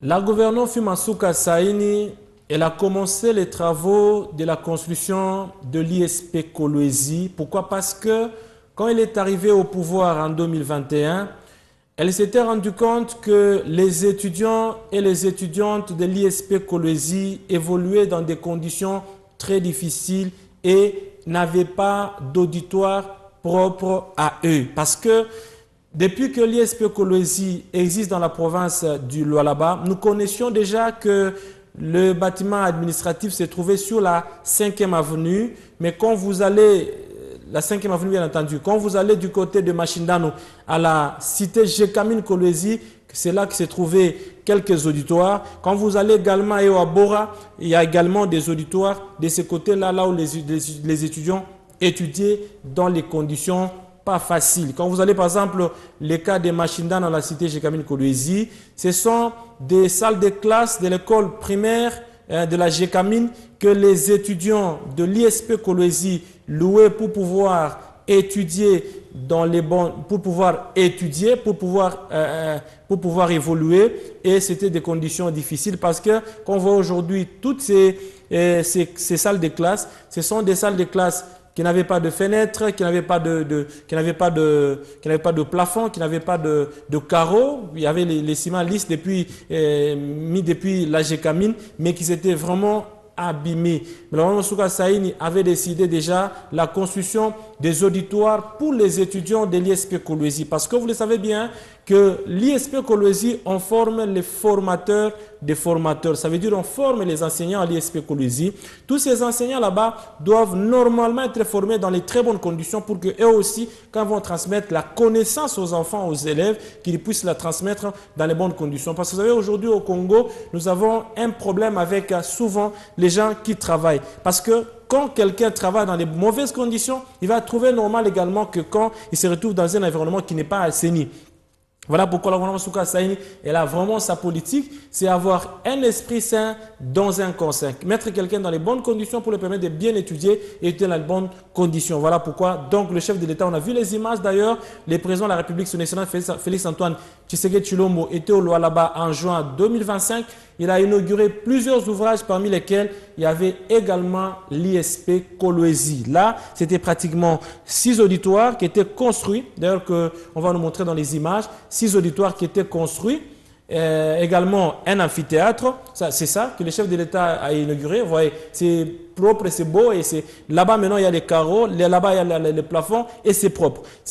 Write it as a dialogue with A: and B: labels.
A: La gouverneure Fimansuka Saini, elle a commencé les travaux de la construction de l'ISP Kolwezi. Pourquoi? Parce que quand elle est arrivée au pouvoir en 2021, elle s'était rendue compte que les étudiants et les étudiantes de l'ISP Kolwezi évoluaient dans des conditions très difficiles et n'avaient pas d'auditoire propre à eux. Parce que depuis que l'ISP Kolwezi existe dans la province du Lualaba, nous connaissions déjà que le bâtiment administratif se trouvait sur la 5e avenue, mais quand vous allez, la 5e avenue bien entendu, quand vous allez du côté de Machindano à la cité Jekamine Kolwezi, c'est là que se trouvaient quelques auditoires. Quand vous allez également à Ewabora, il y a également des auditoires de ce côté-là, là où les étudiants étudiaient dans les conditions pas facile. Quand vous allez par exemple les cas des Machinda dans la cité Jekamine Kolwezi, ce sont des salles de classe de l'école primaire de la Jekamine que les étudiants de l'ISP Kolwezi louaient pour pouvoir étudier dans les bons, pour pouvoir étudier, pour pouvoir évoluer, et c'était des conditions difficiles parce que quand on voit aujourd'hui toutes ces salles de classe, ce sont des salles de classe qui n'avait pas de fenêtre, qui n'avait pas de plafond, qui n'avait pas de carreaux. Il y avait les ciments lisses mis depuis la Jekamine, mais qui s'étaient vraiment abîmés. Mais la Fimansuka Saini avait décidé déjà la construction des auditoires pour les étudiants de l'ISP Kolwezi. Parce que vous le savez bien que l'ISP Kolwezi, on forme les formateurs des formateurs. Ça veut dire on forme les enseignants à l'ISP Kolwezi. Tous ces enseignants là-bas doivent normalement être formés dans les très bonnes conditions pour que eux aussi, quand ils vont transmettre la connaissance aux enfants, aux élèves, qu'ils puissent la transmettre dans les bonnes conditions. Parce que vous savez, aujourd'hui au Congo, nous avons un problème avec souvent les gens qui travaillent. Parce que quand quelqu'un travaille dans les mauvaises conditions, il va trouver normal également que quand il se retrouve dans un environnement qui n'est pas assaini. Voilà pourquoi la Fimansuka Saini, elle a vraiment sa politique, c'est avoir un esprit sain dans un corps sain. Mettre quelqu'un dans les bonnes conditions pour lui permettre de bien étudier et étudier dans les bonnes conditions. Voilà pourquoi, donc, le chef de l'État, on a vu les images d'ailleurs, le président de la République, son excellence Félix Antoine Tshisekedi Tshilombo, était au Lualaba en juin 2025. Il a inauguré plusieurs ouvrages parmi lesquels il y avait également l'ISP Kolwezi. Là, c'était pratiquement 6 auditoires qui étaient construits, d'ailleurs qu'on va nous montrer dans les images, 6 auditoires qui étaient construits, également un amphithéâtre, c'est ça que le chef de l'État a inauguré. Vous voyez, c'est propre, c'est beau, et là-bas maintenant il y a les carreaux, là-bas il y a les plafonds et c'est propre.